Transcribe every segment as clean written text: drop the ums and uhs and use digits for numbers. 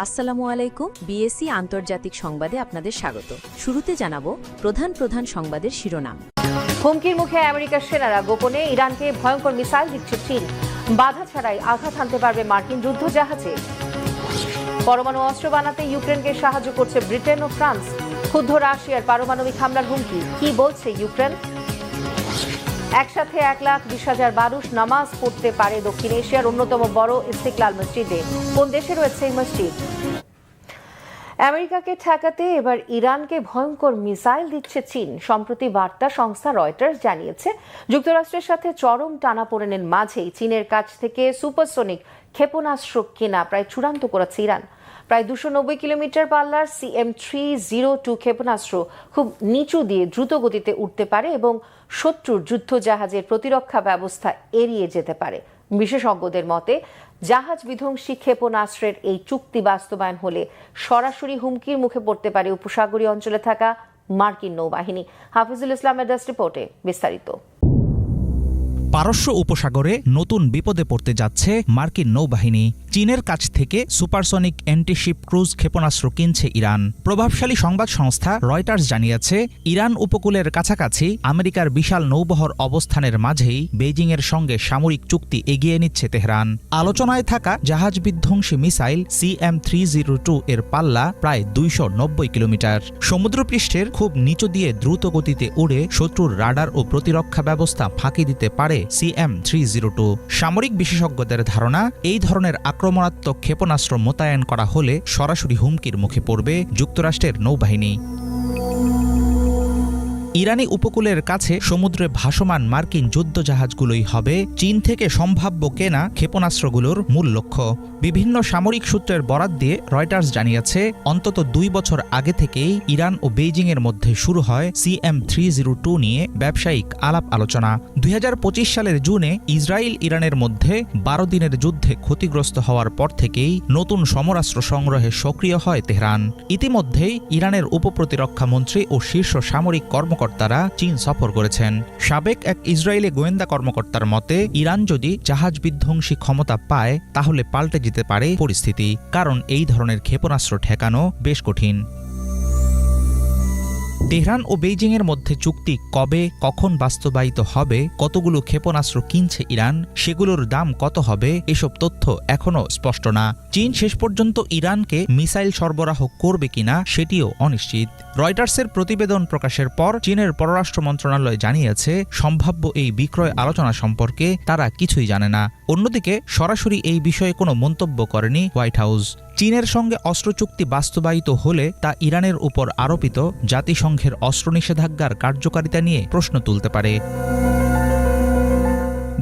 আসসালামু আলাইকুম। বিএসসি আন্তর্জাতিক সংবাদে আপনাদের স্বাগত। শুরুতে জানাবো প্রধান সংবাদের শিরোনাম। হুমকির মুখে আমেরিকার সেনারা গোপনে ইরানকে ভয়ঙ্কর মিসাইল দিচ্ছে চীন। বাধা ছাড়াই আঘাত হানতে পারবে মার্কিন যুদ্ধজাহাজে। পরমাণু অস্ত্র বানাতে ইউক্রেনকে সাহায্য করছে ব্রিটেন ও ফ্রান্স। ক্ষুব্ধ রাশিয়ার পারমাণবিক হামলার হুমকি, কি বলছে ইউক্রেন? একসাথে 1,20,000 মানুষ নামাজ পড়তে পারে দক্ষিণ এশিয়ার অন্যতম বড় ইস্তিকলাল মসজিদে। কোন দেশে রয়েছে এই মসজিদ? আমেরিকাকে ঠেকাতে এবার ইরানকে ভয়ঙ্কর মিসাইল দিচ্ছে চীন। সম্প্রতি বার্তা সংস্থা রয়টার্স জানিয়েছে, যুক্তরাষ্ট্রের সাথে চরম টানাপোড়েনের মাঝেই চীনের কাছ থেকে সুপারসনিক ক্ষেপণাস্ত্র কেনা প্রায় চূড়ান্ত করেছে ইরান। প্রায় 290 কিলোমিটার পাল্লার CM-302 ক্ষেপণাস্ত্র খুব নিচু দিয়ে দ্রুত গতিতে উঠতে পারে এবং শত্রুর যুদ্ধজাহাজের প্রতিরক্ষা ব্যবস্থা এড়িয়ে যেতে পারে। বিশেষজ্ঞদের মতে, জাহাজ বিধ্বংসী ক্ষেপণাস্ত্রের এই চুক্তি বাস্তবায়ন হলে সরাসরি হুমকির মুখে পড়তে পারে উপসাগরীয় অঞ্চলে থাকা মার্কিন নৌবাহিনী। হাফিজুল ইসলামের ডেস্ক রিপোর্টে বিস্তারিত। পারস্য উপসাগরে নতুন বিপদে পড়তে যাচ্ছে মার্কিন নৌবাহিনী। চীনের কাছ থেকে সুপারসনিক অ্যান্টিশিপ ক্রুজ ক্ষেপণাস্ত্র কিনছে ইরান। প্রভাবশালী সংবাদ সংস্থা রয়টার্স জানিয়েছে, ইরান উপকূলের কাছাকাছি আমেরিকার বিশাল নৌবহর অবস্থানের মাঝেই বেইজিংয়ের সঙ্গে সামরিক চুক্তি এগিয়ে নিচ্ছে তেহরান। আলোচনায় থাকা জাহাজ বিধ্বংসী মিসাইল CM-302 এর পাল্লা প্রায় 290 কিলোমিটার। সমুদ্রপৃষ্ঠের খুব নিচু দিয়ে দ্রুত গতিতে উড়ে শত্রুর রাডার ও প্রতিরক্ষা ব্যবস্থা ফাঁকি দিতে পারে CM-302। সামরিক বিশেষজ্ঞদের ধারণা, এই ধরনের আক্রমণাত্মক ক্ষেপণাস্ত্র মোতায়েন করা হলে সরাসরি হুমকির মুখে পড়বে যুক্তরাষ্ট্রের নৌবাহিনী। ইরানি উপকূলের কাছে সমুদ্রে ভাসমান মার্কিন যুদ্ধজাহাজগুলোই হবে চীন থেকে সম্ভাব্য কেনা ক্ষেপণাস্ত্রগুলোর মূল লক্ষ্য। বিভিন্ন সামরিক সূত্রের বরাত দিয়ে রয়টার্স জানিয়েছে, অন্তত 2 বছর আগে থেকেই ইরান ও বেইজিংয়ের মধ্যে শুরু হয় CM-302 নিয়ে ব্যবসায়িক আলাপ আলোচনা। 2025 সালের জুনে ইসরায়েল ইরানের মধ্যে 12 দিনের যুদ্ধে ক্ষতিগ্রস্ত হওয়ার পর থেকেই নতুন সমরাস্ত্র সংগ্রহে সক্রিয় হয় তেহরান। ইতিমধ্যেই ইরানের উপপ্রতিরক্ষা মন্ত্রী ও শীর্ষ সামরিক কর্মকর্তারা চীন সফর করেছেন। সাবেক এক ইসরায়েলি গোয়েন্দা কর্মকর্তার মতে, ইরান যদি জাহাজ বিধ্বংসী ক্ষমতা পায় তাহলে পাল্টে যেতে পারে পরিস্থিতি, কারণ এই ধরনের ক্ষেপণাস্ত্র ঠেকানো বেশ কঠিন। তেহরান ও বেইজিংয়ের মধ্যে চুক্তি কবে কখন বাস্তবায়িত হবে, কতগুলো ক্ষেপণাস্ত্র কিনছে ইরান, সেগুলোর দাম কত হবে, এসব তথ্য এখনও স্পষ্ট না। চীন শেষ পর্যন্ত ইরানকে মিসাইল সরবরাহ করবে কিনা সেটিও অনিশ্চিত। রয়টার্সের প্রতিবেদন প্রকাশের পর চীনের পররাষ্ট্র মন্ত্রণালয় জানিয়েছে, সম্ভাব্য এই বিক্রয় আলোচনা সম্পর্কে তারা কিছুই জানে না। অন্যদিকে সরাসরি এই বিষয়ে কোনো মন্তব্য করেনি হোয়াইট হাউস। চীনের সঙ্গে অস্ত্র চুক্তি বাস্তবায়িত হলে তা ইরানের উপর আরোপিত জাতিসংঘের অস্ত্র নিষেধাজ্ঞার কার্যকারিতা নিয়ে প্রশ্ন তুলতে পারে।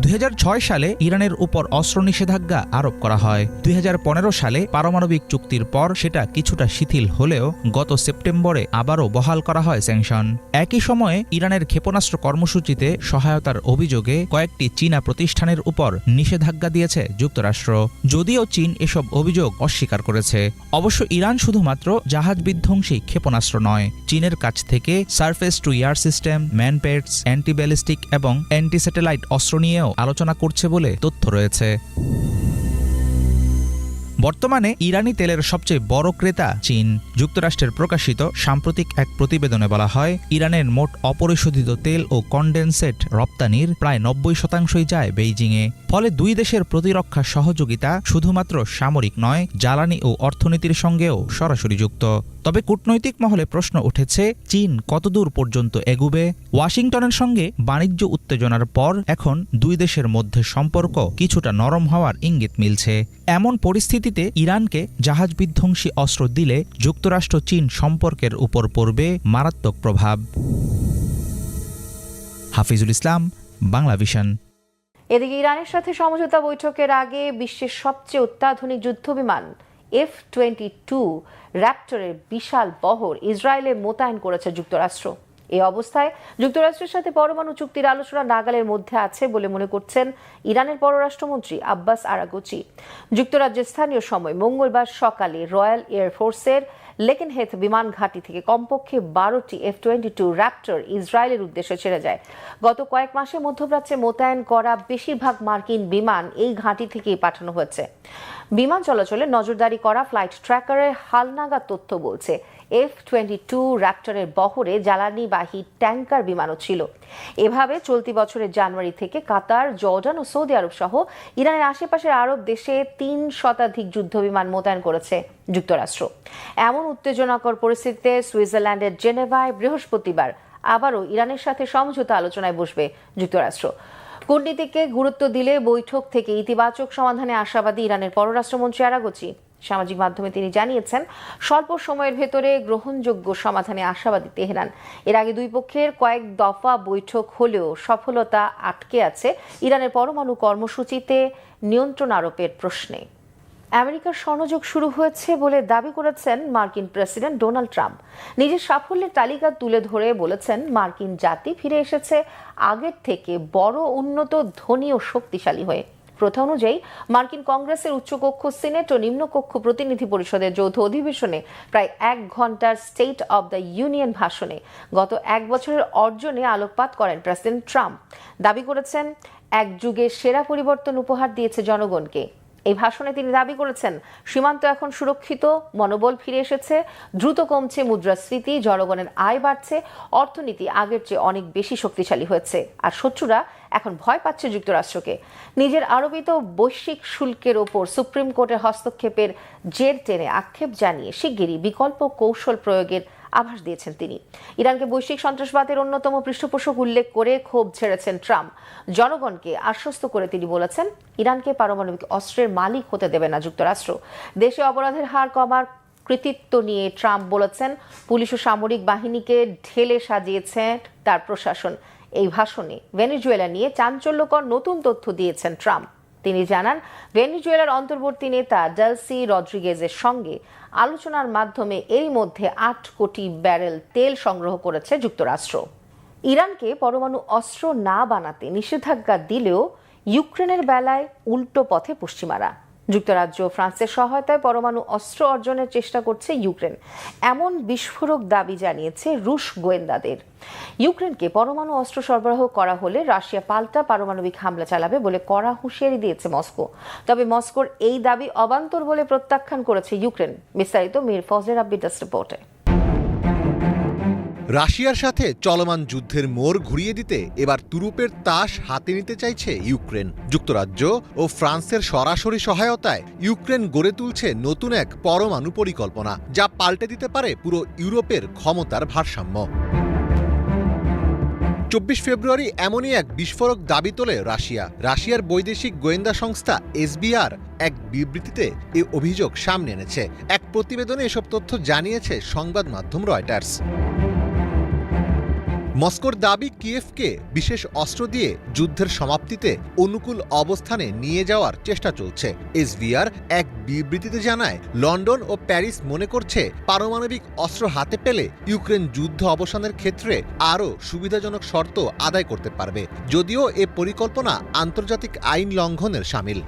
2006 সালে ইরানের উপর অস্ত্র নিষেধাজ্ঞা আরোপ করা হয়। 2015 সালে পারমাণবিক চুক্তির পর সেটা কিছুটা শিথিল হলেও গত সেপ্টেম্বরে আবারও বহাল করা হয় স্যাংশন। একই সময়ে ইরানের ক্ষেপণাস্ত্র কর্মসূচিতে সহায়তার অভিযোগে কয়েকটি চীনা প্রতিষ্ঠানের উপর নিষেধাজ্ঞা দিয়েছে যুক্তরাষ্ট্র, যদিও চীন এসব অভিযোগ অস্বীকার করেছে। অবশ্য ইরান শুধুমাত্র জাহাজ বিধ্বংসী ক্ষেপণাস্ত্র নয়, চীনের কাছ থেকে surface to air system, MANPADS, anti ballistic এবং অ্যান্টি স্যাটেলাইট অস্ত্র নিয়েও আলোচনা করছে বলে তথ্য রয়েছে। বর্তমানে ইরানি তেলের সবচেয়ে বড় ক্রেতা চীন। যুক্তরাষ্ট্রের প্রকাশিত সাম্প্রতিক এক প্রতিবেদনে বলা হয়, ইরানের মোট অপরিশোধিত তেল ও কনডেনসেট রপ্তানির প্রায় 90% যায় বেইজিংয়ে। ফলে দুই দেশের প্রতিরক্ষা সহযোগিতা শুধুমাত্র সামরিক নয়, জ্বালানি ও অর্থনীতির সঙ্গেও সরাসরি যুক্ত। তবে কূটনৈতিক মহলে প্রশ্ন উঠেছে, চীন কতদূর পর্যন্ত এগুবে? ওয়াশিংটনের সঙ্গে বাণিজ্য উত্তেজনার পর এখন দুই দেশের মধ্যে সম্পর্ক কিছুটা নরম হওয়ার ইঙ্গিত মিলছে। এমন পরিস্থিতিতে ইরানকে জাহাজ বিধ্বংসী অস্ত্র দিলে যুক্তরাষ্ট্র চীন সম্পর্কের উপর পড়বে মারাত্মক প্রভাব। হাফিজুল ইসলাম, বাংলা ভিশন। এদিকে ইরানের সাথে সমঝোতা বৈঠকের আগে বিশ্বের সবচেয়ে অত্যাধুনিক যুদ্ধবিমান F-22 র্যাপটরের বিশাল বহর ইসরায়েলে মোতায়েন করেছে যুক্তরাষ্ট্র। এই অবস্থায় যুক্তরাষ্ট্রের সাথে পরমাণু চুক্তির আলোচনা নাগালের মধ্যে আছে বলে মনে করছেন ইরানের পররাষ্ট্রমন্ত্রী আব্বাস আরাগচি। যুক্তরাজ্যের স্থানীয় সময় মঙ্গলবার সকালে রয়্যাল এয়ারফোর্সের লেকেনহেথ বিমান ঘাঁটি থেকে কমপক্ষে 12টি F-22 র্যাপটর ইসরায়েলের উদ্দেশ্যে ছেড়ে যায়। গত কয়েক মাসে মধ্যপ্রাচ্যে মোতায়েন করা বেশিরভাগ মার্কিন বিমান এই ঘাঁটি থেকেই পাঠানো হয়েছে। বিমান চলাচলে নজরদারি করা ফ্লাইট ট্র্যাকারের হালনাগাদ তথ্য বলছে F-22 র্যাপটরের বহরে জ্বালানিবাহী ট্যাঙ্কার বিমানও ছিল। এভাবে চলতি বছরের জানুয়ারি থেকে কাতার, জর্ডান ও সৌদি আরব সহ ইরানের আশেপাশের আরব দেশে 3 শতাধিক যুদ্ধবিমান মোতায়েন করেছে যুক্তরাষ্ট্র। এমন উত্তেজনাকর পরিস্থিতিতে সুইজারল্যান্ডের জেনেভায় বৃহস্পতিবার আবারও ইরানের সাথে সমঝোতা আলোচনায় বসবে যুক্তরাষ্ট্র। কূটনীতিকে গুরুত্ব দিলে বৈঠক থেকে ইতিবাচক সমাধানে আশাবাদী ইরানের পররাষ্ট্রমন্ত্রী আরাগচি। সামাজিক মাধ্যমে তিনি জানিয়েছেন, স্বল্প সময়ের ভেতরে গ্রহণযোগ্য সমাধানে আশাবাদী তেহরান। এর আগে দুই পক্ষের কয়েক দফা বৈঠক হলেও সফলতা আটকে আছে ইরানের পরমাণু কর্মসূচিতে নিয়ন্ত্রণ আরোপের প্রশ্নে। আমেরিকার স্বর্ণযুগ শুরু হয়েছে বলে দাবি করেছেন মার্কিন প্রেসিডেন্ট ডোনাল্ড ট্রাম্প। নিজের সাফল্যের তালিকা তুলে ধরে বলেছেন, মার্কিন জাতি ফিরে এসেছে আগের থেকে বড়, উন্নত, ধনী ও শক্তিশালী হয়ে। প্রথা অনুযায়ী মার্কিন কংগ্রেসের উচ্চকক্ষ, সিনেট ও নিম্নকক্ষ প্রতিনিধি পরিষদের যৌথ অধিবেশনে প্রায় 1 ঘন্টার স্টেট অব দ্য ইউনিয়ন ভাষণে গত 1 বছরের অর্জনে আলোকপাত করেন প্রেসিডেন্ট ট্রাম্প। দাবি করেছেন, এক যুগের সেরা পরিবর্তন উপহার দিয়েছে জনগণকে। এই ভাষণে তিনি দাবি করেছেন, সীমান্ত এখন সুরক্ষিত, মনোবল ফিরে এসেছে, দ্রুত কমছে মুদ্রাস্ফীতি, জনগণের আয় বাড়ছে, অর্থনীতি আগের চেয়ে অনেক বেশি শক্তিশালী হয়েছে, আর শত্রুরা এখন ভয় পাচ্ছে যুক্তরাষ্ট্রকে। নিজের আরোপিত বৈশ্বিক শুল্কের ওপর সুপ্রিম কোর্টের হস্তক্ষেপের জের টেনে আক্ষেপ জানিয়ে শিগগিরই বিকল্প কৌশল প্রয়োগের আভাস দিয়েছেন তিনি। ইরানকে বৈশ্বিক সন্ত্রাসবাদের অন্যতম পৃষ্ঠপোষক উল্লেখ করে ক্ষোভ ঝেড়েছেন ট্রাম্প। জনগণকে আশ্বস্ত করে তিনি বলেছেন, ইরানকে পারমাণবিক অস্ত্রের মালিক হতে দেবে না যুক্তরাষ্ট্র। দেশে অপরাধের হার কমার কৃতিত্ব নিয়ে ট্রাম্প বলেছেন, পুলিশ ও সামরিক বাহিনীকে ঢেলে সাজিয়েছে তার প্রশাসন। এই ভাষণে ভেনেজুয়েলা নিয়ে চাঞ্চল্যকর নতুন তথ্য দিয়েছেন ট্রাম্প। তিনি জানান, ভেনেজুয়েলার অন্তর্বর্তী নেতা ডেলসি রদ্রিগেজের সঙ্গে আলোচনার মাধ্যমে এরই মধ্যে 8 কোটি ব্যারেল তেল সংগ্রহ করেছে যুক্তরাষ্ট্র। ইরানকে পরমাণু অস্ত্র না বানাতে নিষেধাজ্ঞা দিলেও ইউক্রেনের বেলায় উল্টো পথে পশ্চিমারা। যুক্তরাজ্য ফ্রান্সের সহায়তায় পরমাণু অস্ত্র অর্জনের চেষ্টা করছে ইউক্রেন, এমন বিস্ফোরক দাবি জানিয়েছে রুশ গোয়েন্দাদের। ইউক্রেনকে পরমাণু অস্ত্র সরবরাহ করা হলে রাশিয়া পাল্টা পারমাণবিক হামলা চালাবে বলে কড়া হুঁশিয়ারি দিয়েছে মস্কো। তবে মস্কোর এই দাবি অবান্তর বলে প্রত্যাখ্যান করেছে ইউক্রেন। বিস্তারিত মীর ফজলের আব্বিদাস রিপোর্টে। রাশিয়ার সাথে চলমান যুদ্ধের মোড় ঘুরিয়ে দিতে এবার তুরুপের তাস হাতে নিতে চাইছে ইউক্রেন। যুক্তরাজ্য ও ফ্রান্সের সরাসরি সহায়তায় ইউক্রেন গড়ে তুলছে নতুন এক পরমাণু পরিকল্পনা, যা পাল্টে দিতে পারে পুরো ইউরোপের ক্ষমতার ভারসাম্য। 24 ফেব্রুয়ারি এমনই এক বিস্ফোরক দাবি তোলে রাশিয়ার বৈদেশিক গোয়েন্দা সংস্থা এসবিআর এক বিবৃতিতে এ অভিযোগ সামনে এনেছে। এক প্রতিবেদনে এসব তথ্য জানিয়েছে সংবাদ মাধ্যম রয়টার্স। মস্কোর দাবি, কিয়েভকে বিশেষ অস্ত্র দিয়ে যুদ্ধের সমাপ্তিতে অনুকূল অবস্থানে নিয়ে যাওয়ার চেষ্টা চলছে। এসভিআর এক বিবৃতিতে জানায়, লন্ডন ও প্যারিস মনে করছে পারমাণবিক অস্ত্র হাতে পেলে ইউক্রেন যুদ্ধ অবসানের ক্ষেত্রে আরও সুবিধাজনক শর্ত আদায় করতে পারবে, যদিও এ পরিকল্পনা আন্তর্জাতিক আইন লঙ্ঘনের শামিল।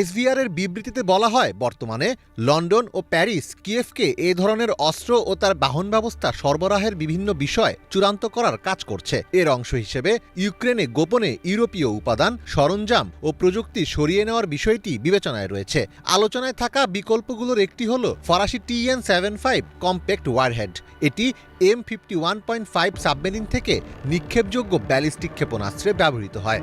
এসভিআরের বিবৃতিতে বলা হয়, বর্তমানে লন্ডন ও প্যারিস কিয়েভকে এ ধরনের অস্ত্র ও তার বাহন ব্যবস্থা সরবরাহের বিভিন্ন বিষয় চূড়ান্ত করার কাজ করছে। এর অংশ হিসেবে ইউক্রেনে গোপনে ইউরোপীয় উপাদান, সরঞ্জাম ও প্রযুক্তি সরিয়ে নেওয়ার বিষয়টি বিবেচনায় রয়েছে। আলোচনায় থাকা বিকল্পগুলোর একটি হল ফরাসি TN-75 কম্প্যাক্ট ওয়ারহেড। এটি M51.5 সাবমেরিন থেকে নিক্ষেপযোগ্য ব্যালিস্টিক ক্ষেপণাস্ত্রে ব্যবহৃত হয়।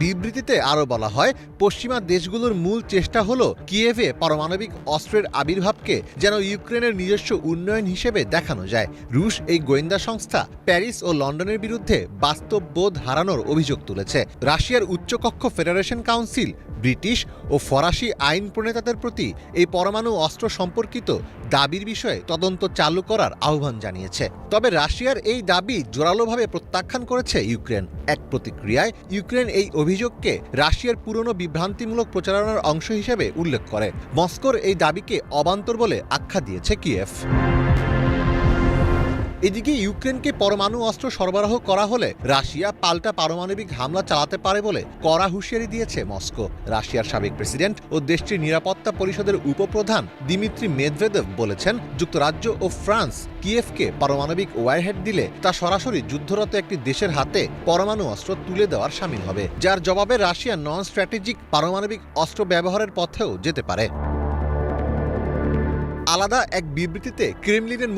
বিবৃতিতে আরও বলা হয়, পশ্চিমা দেশগুলোর মূল চেষ্টা হল কিয়েভে পারমাণবিক অস্ত্রের আবির্ভাবকে যেন ইউক্রেনের নিজস্ব উন্নয়ন হিসেবে দেখানো যায়। রুশ এই গোয়েন্দা সংস্থা প্যারিস ও লন্ডনের বিরুদ্ধে বাস্তব বোধ হারানোর অভিযোগ তুলেছে। রাশিয়ার উচ্চকক্ষ ফেডারেশন কাউন্সিল ব্রিটিশ ও ফরাসি আইন প্রণেতাদের প্রতি এই পরমাণু অস্ত্র সম্পর্কিত দাবির বিষয়ে তদন্ত চালু করার আহ্বান জানিয়েছে। তবে রাশিয়ার এই দাবি জোরালোভাবে প্রত্যাখ্যান করেছে ইউক্রেন। এক প্রতিক্রিয়ায় ইউক্রেন এই অভিযোগকে রাশিয়ার পুরনো বিভ্রান্তিমূলক প্রচারণার অংশ হিসেবে উল্লেখ করে। মস্কোর এই দাবিকে অবান্তর বলে আখ্যা দিয়েছে কিয়েভ। এদিকে ইউক্রেনকে পরমাণু অস্ত্র সরবরাহ করা হলে রাশিয়া পাল্টা পারমাণবিক হামলা চালাতে পারে বলে কড়া হুঁশিয়ারি দিয়েছে মস্কো। রাশিয়ার সাবেক প্রেসিডেন্ট ও দেশটির নিরাপত্তা পরিষদের উপপ্রধান দিমিত্রি মেদভেদেভ বলেছেন, যুক্তরাজ্য ও ফ্রান্স কিয়েভকে পারমাণবিক ওয়ারহেড দিলে তা সরাসরি যুদ্ধরত একটি দেশের হাতে পরমাণু অস্ত্র তুলে দেওয়ার শামিল হবে, যার জবাবে রাশিয়া নন স্ট্র্যাটেজিক পারমাণবিক অস্ত্র ব্যবহারের পথেও যেতে পারে। আলাদা এক বিবৃতিতে ক্রেমলিনের